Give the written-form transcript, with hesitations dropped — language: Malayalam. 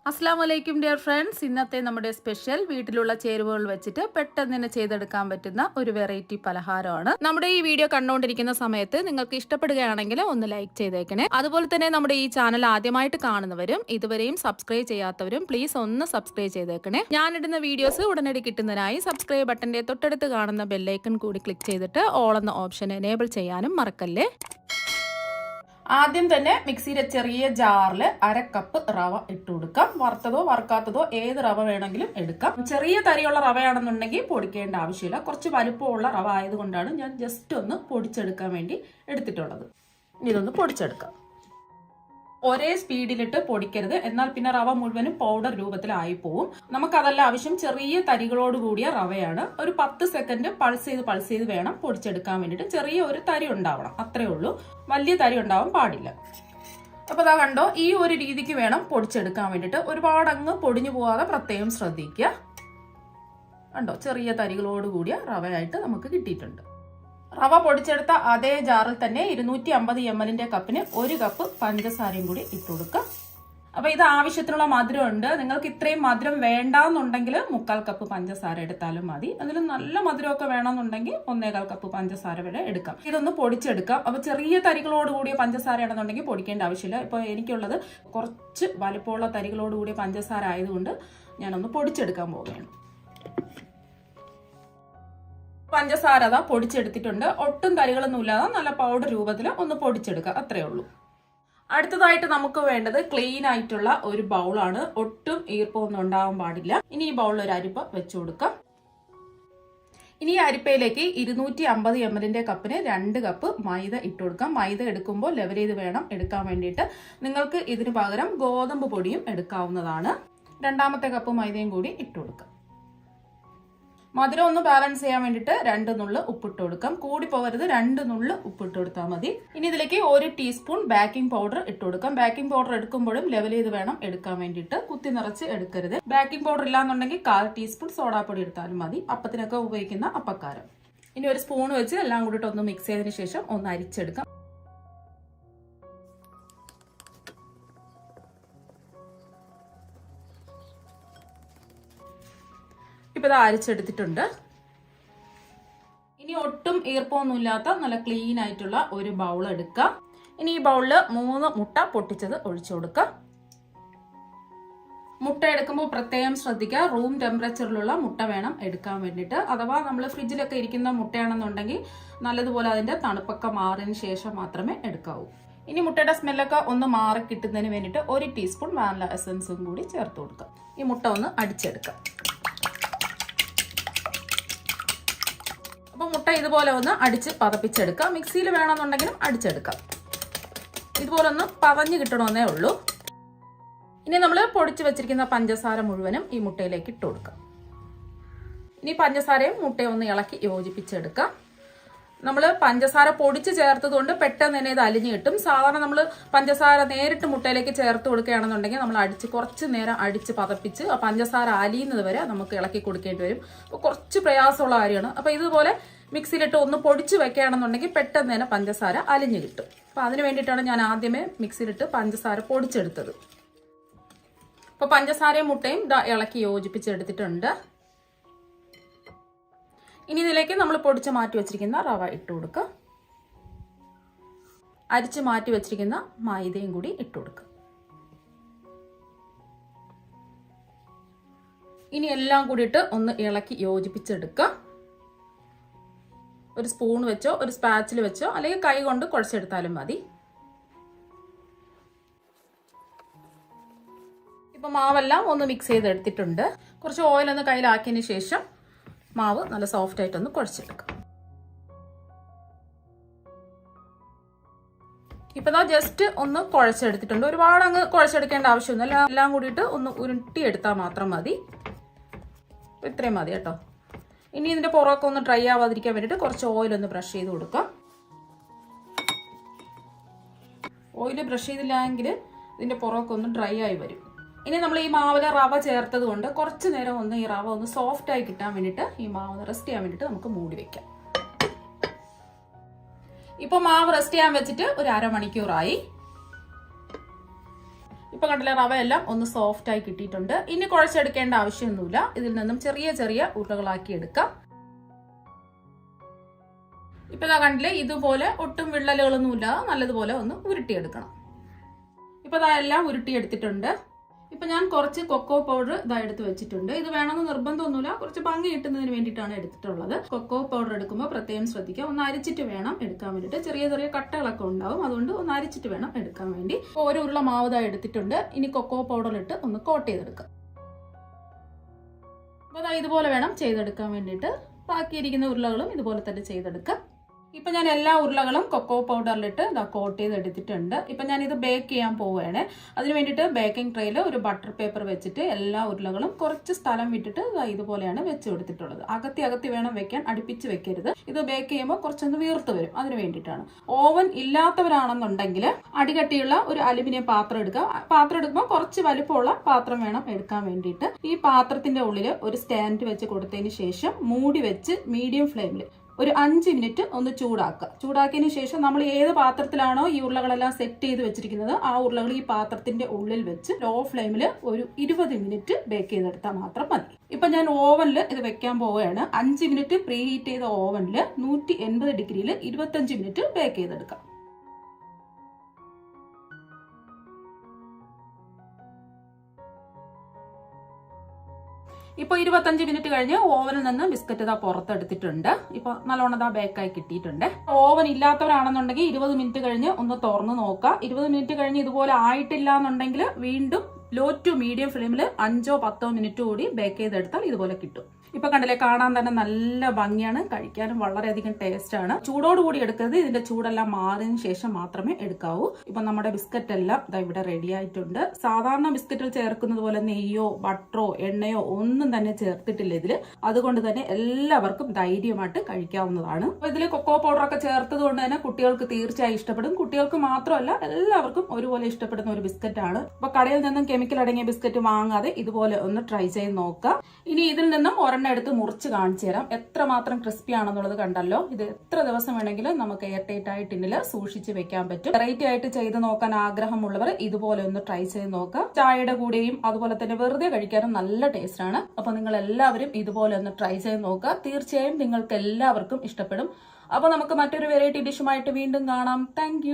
അസ്സാം വലൈക്കും ഡിയർ ഫ്രണ്ട്സ്. ഇന്നത്തെ നമ്മുടെ സ്പെഷ്യൽ വീട്ടിലുള്ള ചേരുവകൾ വെച്ചിട്ട് പെട്ടെന്ന് തന്നെ ചെയ്തെടുക്കാൻ പറ്റുന്ന ഒരു വെറൈറ്റി പലഹാരമാണ്. നമ്മുടെ ഈ വീഡിയോ കണ്ടുകൊണ്ടിരിക്കുന്ന സമയത്ത് നിങ്ങൾക്ക് ഇഷ്ടപ്പെടുകയാണെങ്കിൽ ഒന്ന് ലൈക്ക് ചെയ്തേക്കണേ. അതുപോലെ തന്നെ നമ്മുടെ ഈ ചാനൽ ആദ്യമായിട്ട് കാണുന്നവരും ഇതുവരെയും സബ്സ്ക്രൈബ് ചെയ്യാത്തവരും പ്ലീസ് ഒന്ന് സബ്സ്ക്രൈബ് ചെയ്തേക്കണേ. ഞാനിടുന്ന വീഡിയോസ് ഉടനടി കിട്ടുന്നതിനായി സബ്സ്ക്രൈബ് ബട്ടന്റെ തൊട്ടടുത്ത് കാണുന്ന ബെല്ലൈക്കൺ കൂടി ക്ലിക്ക് ചെയ്തിട്ട് ഓൾ എന്ന ഓപ്ഷൻ എനേബിൾ ചെയ്യാനും മറക്കല്ലേ. ആദ്യം തന്നെ മിക്സിയിലെ ചെറിയ ജാറിൽ 1/2 കപ്പ് റവ ഇട്ട് കൊടുക്കാം. വറുത്തതോ വറുക്കാത്തതോ ഏത് റവ വേണമെങ്കിലും എടുക്കാം. ചെറിയ തരിയുള്ള റവയാണെന്നുണ്ടെങ്കിൽ പൊടിക്കേണ്ട ആവശ്യമില്ല. കുറച്ച് വലുപ്പമുള്ള റവ ആയതുകൊണ്ടാണ് ഞാൻ ജസ്റ്റ് ഒന്ന് പൊടിച്ചെടുക്കാൻ വേണ്ടി എടുത്തിട്ടുള്ളത്. ഇതൊന്ന് പൊടിച്ചെടുക്കാം. ഒരേ സ്പീഡിലിട്ട് പൊടിക്കരുത്, എന്നാൽ പിന്നെ റവ മുഴുവനും പൗഡർ രൂപത്തിലായി പോവും. നമുക്കതല്ല ആവശ്യം ചെറിയ തരികളോട് കൂടിയ റവയാണ്. ഒരു 10 സെക്കൻഡ് പൾസ് ചെയ്ത് വേണം പൊടിച്ചെടുക്കാൻ വേണ്ടിയിട്ട്. ചെറിയ ഒരു തരി ഉണ്ടാവണം, അത്രേ ഉള്ളൂ. വലിയ തരി ഉണ്ടാവാൻ പാടില്ല. അപ്പൊ അതാ കണ്ടോ, ഈ ഒരു രീതിക്ക് വേണം പൊടിച്ചെടുക്കാൻ വേണ്ടിയിട്ട്. ഒരുപാട് അങ്ങ് പൊടിഞ്ഞു പോവാതെ പ്രത്യേകം ശ്രദ്ധിക്കുക. കണ്ടോ, ചെറിയ തരികളോട് കൂടിയ റവയായിട്ട് നമുക്ക് കിട്ടിയിട്ടുണ്ട്. റവ പൊടിച്ചെടുത്ത അതേ ജാറിൽ തന്നെ 250 ml കപ്പിന് 1 കപ്പ് പഞ്ചസാരയും കൂടി ഇട്ട് കൊടുക്കാം. അപ്പൊ ഇത് ആവശ്യത്തിനുള്ള മധുരം ഉണ്ട്. നിങ്ങൾക്ക് ഇത്രയും മധുരം വേണ്ടാന്നുണ്ടെങ്കിൽ 1/4 കപ്പ് പഞ്ചസാര എടുത്താലും മതി. അതിൽ നല്ല മധുരമൊക്കെ വേണമെന്നുണ്ടെങ്കിൽ 1/4 കപ്പ് പഞ്ചസാര വരെ എടുക്കാം. ഇതൊന്ന് പൊടിച്ചെടുക്കാം. അപ്പൊ ചെറിയ തരികളോട് കൂടിയ പഞ്ചസാര ആണെന്നുണ്ടെങ്കിൽ പൊടിക്കേണ്ട ആവശ്യമില്ല. ഇപ്പൊ എനിക്കുള്ളത് കുറച്ച് വലുപ്പമുള്ള തരികളോട് കൂടിയ പഞ്ചസാര ആയതുകൊണ്ട് ഞാനൊന്ന് പൊടിച്ചെടുക്കാൻ പോവുകയാണ്. പഞ്ചസാര അതാ പൊടിച്ചെടുത്തിട്ടുണ്ട്. ഒട്ടും തരികളൊന്നും ഇല്ലാതെ നല്ല പൗഡർ രൂപത്തിൽ ഒന്ന് പൊടിച്ചെടുക്കുക, അത്രേ ഉള്ളൂ. അടുത്തതായിട്ട് നമുക്ക് വേണ്ടത് ക്ലീൻ ആയിട്ടുള്ള ഒരു ബൗളാണ്. ഒട്ടും ഈർപ്പമൊന്നും ഉണ്ടാവാൻ പാടില്ല. ഇനി ഈ ബൗളിൽ ഒരു അരിപ്പ വെച്ചു കൊടുക്കാം. ഇനി ഈ അരിപ്പയിലേക്ക് 250 ml കപ്പിന് 2 കപ്പ് മൈദ ഇട്ട് കൊടുക്കാം. മൈദ എടുക്കുമ്പോൾ ലെവൽ ചെയ്ത് വേണം എടുക്കാൻ വേണ്ടിയിട്ട്. നിങ്ങൾക്ക് ഇതിന് പകരം ഗോതമ്പ് പൊടിയും എടുക്കാവുന്നതാണ്. 2ാമത്തെ കപ്പ് മൈദയും കൂടി ഇട്ട് കൊടുക്കാം. മധുരം ഒന്ന് ബാലൻസ് ചെയ്യാൻ വേണ്ടിയിട്ട് 2 നുള്ള് ഉപ്പിട്ട് കൊടുക്കാം. കൂടി പോകരുത്, 2 നുള്ള് ഉപ്പിട്ട് കൊടുത്താൽ മതി. ഇനി ഇതിലേക്ക് 1 ടീസ്പൂൺ ബേക്കിംഗ് പൗഡർ ഇട്ട് കൊടുക്കാം. ബേക്കിംഗ് പൗഡർ എടുക്കുമ്പോഴും ലെവൽ ചെയ്ത് വേണം എടുക്കാൻ വേണ്ടിയിട്ട്. കുത്തി നിറച്ച് എടുക്കരുത്. ബേക്കിംഗ് പൗഡർ ഇല്ലാന്നുണ്ടെങ്കിൽ 1/4 ടീസ്പൂൺ സോഡാപ്പൊടി എടുത്താലും മതി. അപ്പത്തിനൊക്കെ ഉപയോഗിക്കുന്ന അപ്പക്കാരം. ഇനി ഒരു സ്പൂൺ വെച്ച് എല്ലാം കൂടിയിട്ട് ഒന്ന് മിക്സ് ചെയ്തതിന് ശേഷം ഒന്ന് അരിച്ചെടുക്കാം. ഇപ്പൊ ഇത് അരിച്ചെടുത്തിട്ടുണ്ട്. ഇനി ഒട്ടും ഈർപ്പമൊന്നുമില്ലാത്ത നല്ല ക്ലീൻ ആയിട്ടുള്ള ഒരു ബൗൾ എടുക്കാം. ഇനി ഈ ബൗളില് 3 മുട്ട പൊട്ടിച്ചത് ഒഴിച്ചു കൊടുക്കാം. മുട്ട എടുക്കുമ്പോൾ പ്രത്യേകം ശ്രദ്ധിക്കുക, റൂം ടെമ്പറേച്ചറിലുള്ള മുട്ട വേണം എടുക്കാൻ വേണ്ടിയിട്ട്. അഥവാ നമ്മൾ ഫ്രിഡ്ജിലൊക്കെ ഇരിക്കുന്ന മുട്ടയാണെന്നുണ്ടെങ്കിൽ നല്ലതുപോലെ അതിന്റെ തണുപ്പൊക്കെ മാറിയതിന് ശേഷം മാത്രമേ എടുക്കാവൂ. ഇനി മുട്ടയുടെ സ്മെല്ലൊക്കെ ഒന്ന് മാറി കിട്ടുന്നതിന് വേണ്ടിയിട്ട് 1 ടീസ്പൂൺ വാനില എസൻസും കൂടി ചേർത്ത് കൊടുക്കാം. ഈ മുട്ട ഒന്ന് അടിച്ചെടുക്കാം. അപ്പൊ മുട്ട ഇതുപോലെ ഒന്ന് അടിച്ച് പതപ്പിച്ചെടുക്കാം. മിക്സിയിൽ വേണമെന്നുണ്ടെങ്കിലും അടിച്ചെടുക്കാം. ഇതുപോലെ ഒന്ന് പതഞ്ഞ് കിട്ടണമെന്നേ ഉള്ളൂ. ഇനി നമ്മൾ പൊടിച്ചു വെച്ചിരിക്കുന്ന പഞ്ചസാര മുഴുവനും ഈ മുട്ടയിലേക്ക് ഇട്ട് കൊടുക്കാം. ഇനി പഞ്ചസാരയും മുട്ടയും ഒന്ന് ഇളക്കി യോജിപ്പിച്ചെടുക്കാം. നമ്മൾ പഞ്ചസാര പൊടിച്ച് ചേർത്തതുകൊണ്ട് പെട്ടെന്ന് തന്നെ ഇത് അലിഞ്ഞു കിട്ടും. സാധാരണ നമ്മൾ പഞ്ചസാര നേരിട്ട് മുട്ടയിലേക്ക് ചേർത്ത് കൊടുക്കുകയാണെന്നുണ്ടെങ്കിൽ നമ്മൾ കുറച്ച് നേരം അടിച്ച് പതപ്പിച്ച് ആ പഞ്ചസാര അലിയുന്നത് വരെ നമുക്ക് ഇളക്കി കൊടുക്കേണ്ടി വരും. അപ്പോൾ കുറച്ച് പ്രയാസമുള്ള കാര്യമാണ്. അപ്പോൾ ഇതുപോലെ മിക്സിയിലിട്ട് ഒന്ന് പൊടിച്ച് വെക്കുകയാണെന്നുണ്ടെങ്കിൽ പെട്ടെന്ന് തന്നെ പഞ്ചസാര അലിഞ്ഞു കിട്ടും. അപ്പോൾ അതിന് വേണ്ടിയിട്ടാണ് ഞാൻ ആദ്യമേ മിക്സിയിലിട്ട് പഞ്ചസാര പൊടിച്ചെടുത്തത്. അപ്പോൾ പഞ്ചസാരയും മുട്ടയും ഇളക്കി യോജിപ്പിച്ചെടുത്തിട്ടുണ്ട്. ഇനി ഇതിലേക്ക് നമ്മൾ പൊടിച്ച് മാറ്റി വെച്ചിരിക്കുന്ന റവ ഇട്ട് കൊടുക്കുക. അരിച്ച് മാറ്റി വെച്ചിരിക്കുന്ന മൈദയും കൂടി ഇട്ട് കൊടുക്കുക. ഇനി എല്ലാം കൂടിയിട്ട് ഒന്ന് ഇളക്കി യോജിപ്പിച്ചെടുക്കുക. ഒരു സ്പൂൺ വെച്ചോ ഒരു സ്പാച്ചിൽ വെച്ചോ അല്ലെങ്കിൽ കൈ കൊണ്ട് കുഴച്ചെടുത്താലും മതി. ഇപ്പൊ മാവെല്ലാം ഒന്ന് മിക്സ് ചെയ്തെടുത്തിട്ടുണ്ട്. കുറച്ച് ഓയിൽ ഒന്ന് കയ്യിലാക്കിയതിന് ശേഷം മാവ് നല്ല സോഫ്റ്റ് ആയിട്ടൊന്ന് കുഴച്ചെടുക്കാം. ഇപ്പൊ ജസ്റ്റ് ഒന്ന് കുഴച്ചെടുത്തിട്ടുണ്ട്. ഒരുപാട് അങ്ങ് കുഴച്ചെടുക്കേണ്ട ആവശ്യമൊന്നുമില്ല. എല്ലാം കൂടിയിട്ട് ഒന്ന് ഉരുട്ടിയെടുത്താൽ മാത്രം മതി. ഇത്രയും മതി കേട്ടോ. ഇനി ഇതിന്റെ പുറമൊക്കെ ഒന്ന് ഡ്രൈ ആവാതിരിക്കാൻ വേണ്ടിയിട്ട് കുറച്ച് ഓയിൽ ഒന്ന് ബ്രഷ് ചെയ്ത് കൊടുക്കാം. ഓയിൽ ബ്രഷ് ചെയ്തില്ലെങ്കിൽ ഇതിന്റെ പുറമൊക്കെ ഒന്ന് ഡ്രൈ ആയി വരും. ഇനി നമ്മൾ ഈ മാവിലെ റവ ചേർത്തത് കൊണ്ട് കുറച്ച് നേരം ഒന്ന് ഈ റവ ഒന്ന് സോഫ്റ്റ് ആയി കിട്ടാൻ വേണ്ടിയിട്ട് ഈ മാവ് ഒന്ന് റെസ്റ്റ് ചെയ്യാൻ വേണ്ടിയിട്ട് നമുക്ക് മൂടി വെക്കാം. ഇപ്പൊ മാവ് റെസ്റ്റ് ചെയ്യാൻ വെച്ചിട്ട് ഒരു 1/2 മണിക്കൂറായി. ഇപ്പൊ കണ്ടില്ലേ, റവയെല്ലാം ഒന്ന് സോഫ്റ്റ് ആയി കിട്ടിയിട്ടുണ്ട്. ഇനി കുഴച്ചെടുക്കേണ്ട ആവശ്യമൊന്നുമില്ല. ഇതിൽ നിന്നും ചെറിയ ചെറിയ ഉരുളകളാക്കി എടുക്കാം. ഇപ്പൊ ഇതാ കണ്ടില്ലേ, ഇതുപോലെ ഒട്ടും വിള്ളലുകളൊന്നും ഇല്ലാതെ നല്ലതുപോലെ ഒന്ന് ഉരുട്ടിയെടുക്കണം. ഇപ്പൊ ഇതാ എല്ലാം ഉരുട്ടിയെടുത്തിട്ടുണ്ട്. ഇപ്പൊ ഞാൻ കുറച്ച് കൊക്കോ പൗഡർ ഇതാ എടുത്ത് വെച്ചിട്ടുണ്ട്. ഇത് വേണമെന്ന് നിർബന്ധമൊന്നുമില്ല, കുറച്ച് ഭംഗി കിട്ടുന്നതിന് വേണ്ടിയിട്ടാണ് എടുത്തിട്ടുള്ളത്. കൊക്കോ പൗഡർ എടുക്കുമ്പോൾ പ്രത്യേകം ശ്രദ്ധിക്കുക, ഒന്ന് അരിച്ചിട്ട് വേണം എടുക്കാൻ വേണ്ടിയിട്ട്. ചെറിയ ചെറിയ കട്ടകളൊക്കെ ഉണ്ടാവും, അതുകൊണ്ട് ഒന്ന് അരിച്ചിട്ട് വേണം എടുക്കാൻ വേണ്ടി. ഒരു ഉരുള മാവ് ഇതാ എടുത്തിട്ടുണ്ട്. ഇനി കൊക്കോ പൗഡർ ഇട്ട് ഒന്ന് കോട്ട് ചെയ്തെടുക്കാം. അപ്പൊ അതാ ഇതുപോലെ വേണം ചെയ്തെടുക്കാൻ വേണ്ടിയിട്ട്. ബാക്കിയിരിക്കുന്ന ഉരുളകളും ഇതുപോലെ തന്നെ ചെയ്തെടുക്കാം. ഇപ്പൊ ഞാൻ എല്ലാ ഉരുളകളും കൊക്കോ പൗഡറിലിട്ട് ഇതാ കോട്ട് ചെയ്ത് എടുത്തിട്ടുണ്ട്. ഇപ്പൊ ഞാൻ ഇത് ബേക്ക് ചെയ്യാൻ പോവുകയാണ്. അതിന് വേണ്ടിയിട്ട് ബേക്കിംഗ് ട്രേയിൽ ഒരു ബട്ടർ പേപ്പർ വെച്ചിട്ട് എല്ലാ ഉരുളകളും കുറച്ച് സ്ഥലം വിട്ടിട്ട് ഇതുപോലെയാണ് വെച്ച് കൊടുത്തിട്ടുള്ളത്. അകത്തി വേണം വെക്കാൻ, അടുപ്പിച്ച് വെക്കരുത്. ഇത് ബേക്ക് ചെയ്യുമ്പോൾ കുറച്ചൊന്ന് വീർത്ത് വരും, അതിന് വേണ്ടിയിട്ടാണ്. ഓവൻ ഇല്ലാത്തവരാണെന്നുണ്ടെങ്കിൽ അടികട്ടിയുള്ള ഒരു അലുമിനിയം പാത്രം എടുക്കുക. പാത്രം എടുക്കുമ്പോൾ കുറച്ച് വലുപ്പമുള്ള പാത്രം വേണം എടുക്കാൻ വേണ്ടിയിട്ട്. ഈ പാത്രത്തിന്റെ ഉള്ളിൽ ഒരു സ്റ്റാൻഡ് വെച്ച് കൊടുത്തതിന് ശേഷം മൂടി വെച്ച് മീഡിയം ഫ്ലെയിമിൽ ഒരു 5 മിനിറ്റ് ഒന്ന് ചൂടാക്കുക. ചൂടാക്കിയതിന് ശേഷം നമ്മൾ ഏത് പാത്രത്തിലാണോ ഈ ഉരുളകളെല്ലാം സെറ്റ് ചെയ്ത് വെച്ചിരിക്കുന്നത്, ആ ഉരുളകൾ ഈ പാത്രത്തിന്റെ ഉള്ളിൽ വെച്ച് ലോ ഫ്ലെയിമിൽ ഒരു 20 മിനിറ്റ് ബേക്ക് ചെയ്തെടുത്താൽ മാത്രം മതി. ഇപ്പൊ ഞാൻ ഓവനിൽ ഇത് വെക്കാൻ പോവുകയാണ്. 5 മിനിറ്റ് പ്രീ ഹീറ്റ് ചെയ്ത ഓവനിൽ 180 ഡിഗ്രിയിൽ 25 മിനിറ്റ് ബേക്ക് ചെയ്തെടുക്കാം. ഇപ്പൊ 25 മിനിറ്റ് കഴിഞ്ഞ് ഓവനിൽ നിന്ന് ബിസ്ക്കറ്റ് ഇതാ പുറത്തെടുത്തിട്ടുണ്ട്. ഇപ്പൊ നല്ലോണം ഇതാ ബേക്കായി കിട്ടിയിട്ടുണ്ട്. ഓവൻ ഇല്ലാത്തവരാണെന്നുണ്ടെങ്കിൽ 20 മിനിറ്റ് കഴിഞ്ഞ് ഒന്ന് തുറന്ന് നോക്കാം. 20 മിനിറ്റ് കഴിഞ്ഞ് ഇതുപോലെ ആയിട്ടില്ല എന്നുണ്ടെങ്കിൽ വീണ്ടും ലോ ടു മീഡിയം ഫ്ലെയിമിൽ 5-10 മിനിറ്റ് കൂടി ബേക്ക് ചെയ്തെടുത്താൽ ഇതുപോലെ കിട്ടും. ഇപ്പൊ കണ്ടില്ലേ, കാണാൻ തന്നെ നല്ല ഭംഗിയാണ്, കഴിക്കാനും വളരെയധികം ടേസ്റ്റ് ആണ്. ചൂടോടുകൂടി എടുക്കരുത്, ഇതിന്റെ ചൂടെല്ലാം മാറിയതിനു ശേഷം മാത്രമേ എടുക്കാവൂ. ഇപ്പൊ നമ്മുടെ ബിസ്ക്കറ്റ് എല്ലാം ഇതാ ഇവിടെ റെഡി ആയിട്ടുണ്ട്. സാധാരണ ബിസ്ക്കറ്റിൽ ചേർക്കുന്നത് പോലെ നെയ്യോ ബട്ടറോ എണ്ണയോ ഒന്നും തന്നെ ചേർത്തിട്ടില്ല ഇതില്. അതുകൊണ്ട് തന്നെ എല്ലാവർക്കും ധൈര്യമായിട്ട് കഴിക്കാവുന്നതാണ്. അപ്പൊ ഇതിൽ കൊക്കോ പൗഡർ ഒക്കെ ചേർത്തത് കൊണ്ട് തന്നെ കുട്ടികൾക്ക് തീർച്ചയായും ഇഷ്ടപ്പെടും. കുട്ടികൾക്ക് മാത്രമല്ല എല്ലാവർക്കും ഒരുപോലെ ഇഷ്ടപ്പെടുന്ന ഒരു ബിസ്ക്കറ്റ് ആണ്. അപ്പൊ കടയിൽ നിന്നും കെമിക്കൽ അടങ്ങിയ ബിസ്ക്കറ്റ് വാങ്ങാതെ ഇതുപോലെ ഒന്ന് ട്രൈ ചെയ്ത് നോക്കാം. ഇനി ഇതിൽ നിന്നും ഒരെണ്ണം എടുത്ത് മുറിച്ച് കാണിച്ചു തരാം. എത്രമാത്രം ക്രിസ്പി ആണെന്നുള്ളത് കണ്ടല്ലോ. ഇത് എത്ര ദിവസം വേണമെങ്കിലും നമുക്ക് എയർ ടൈറ്റ് ആയി ടിന്നിൽ സൂക്ഷിച്ച് വെക്കാൻ പറ്റും. വെറൈറ്റി ആയിട്ട് ചെയ്ത് നോക്കാൻ ആഗ്രഹമുള്ളവർ ഇതുപോലെ ഒന്ന് ട്രൈ ചെയ്ത് നോക്കാം. ചായയുടെ കൂടെയും അതുപോലെ തന്നെ വെറുതെ കഴിക്കാനും നല്ല ടേസ്റ്റ് ആണ്. അപ്പൊ നിങ്ങൾ എല്ലാവരും ഇതുപോലെ ഒന്ന് ട്രൈ ചെയ്ത് നോക്കുക. തീർച്ചയായും നിങ്ങൾക്ക് എല്ലാവർക്കും ഇഷ്ടപ്പെടും. അപ്പൊ നമുക്ക് മറ്റൊരു വെറൈറ്റി ഡിഷുമായിട്ട് വീണ്ടും കാണാം. താങ്ക്